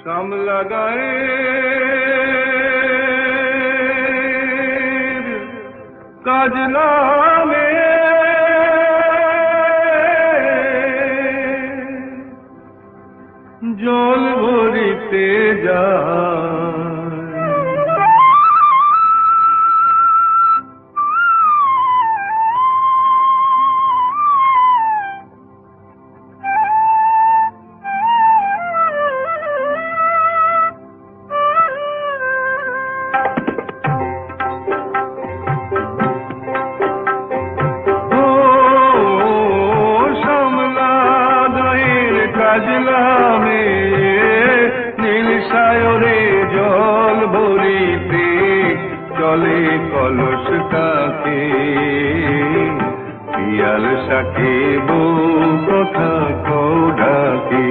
শ্যামলা গায়ের কাজলা মে জল ভরিতে যায় কাজলা মে নীল সায়রে জল ভরিতে চলে কলস কাকে পিয়াল সাকে বউ কথা কও ডাকে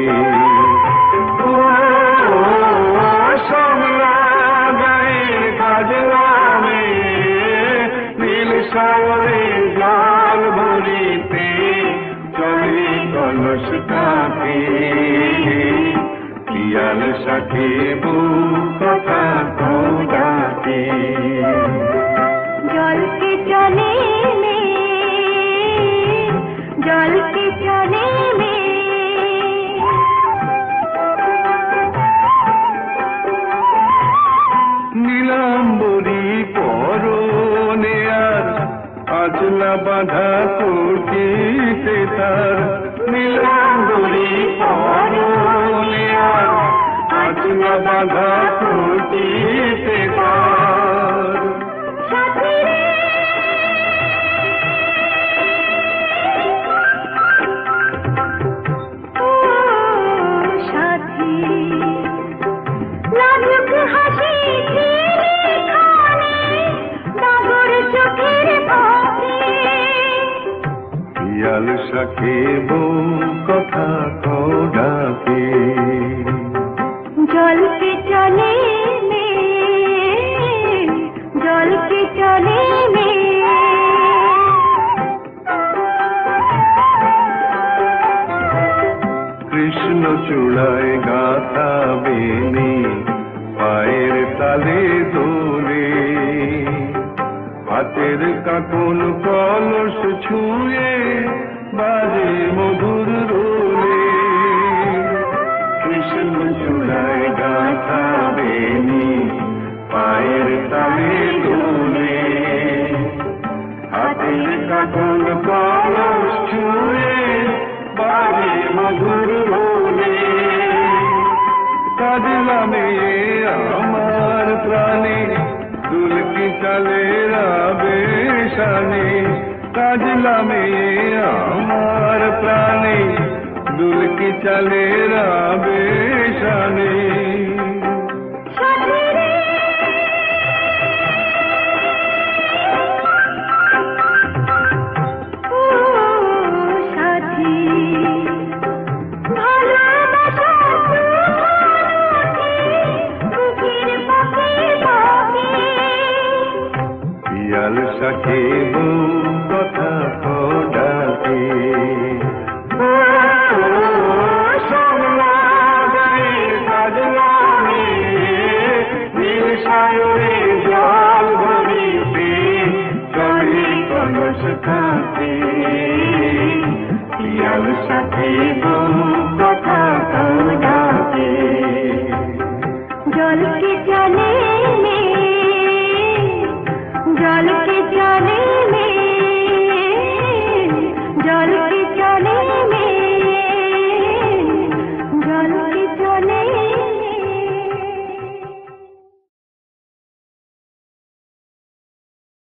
শ্যামলা গায়ের কাজলা মে নীল সায়রে জল ভরিতে চলে কলস কাকে পিয়াল সাথে বউ কথা কও ডাকে জল কে চলে মে জল কে চলে মে নীলাম্বরী পরনে আর আজলা বাঁধা করতে তার নীলাম্বরী পরনে আর আজলা বাঁধা করতে তার সাথী লাজুক হাসি পিয়াল সাথে বউ কথা কও ডাকে জল কে চলে মে জল কে চলে মে কৃষ্ণ চূড়ায় গাথা বেনি পায়ের তালে দোলে হাতের কাকন কলস ছুঁয়ে বাজে মধুর রোলে কৃষ্ণ চূড়ায় গাথা বেনি পায়ের তালে দোলে হাতের কাকন কলস ছুঁয়ে বাজে মধুর রোলে কাজলা মেয়ে আমার প্রাণে দুলকি চলে রাবে শানে কাজলা মেয়ে আমার প্রাণে দুলকি চলে রাবে শানে পিয়াল সাথে বউ কথা কও ডাকে শ্যামলা গায়ের কাজলা মে নীল সায়রে জল ভরিতে চলে কলস কাকে পিয়াল সাথে বউ কথা কও ডাকে জল কে চলে মে জল কে চলে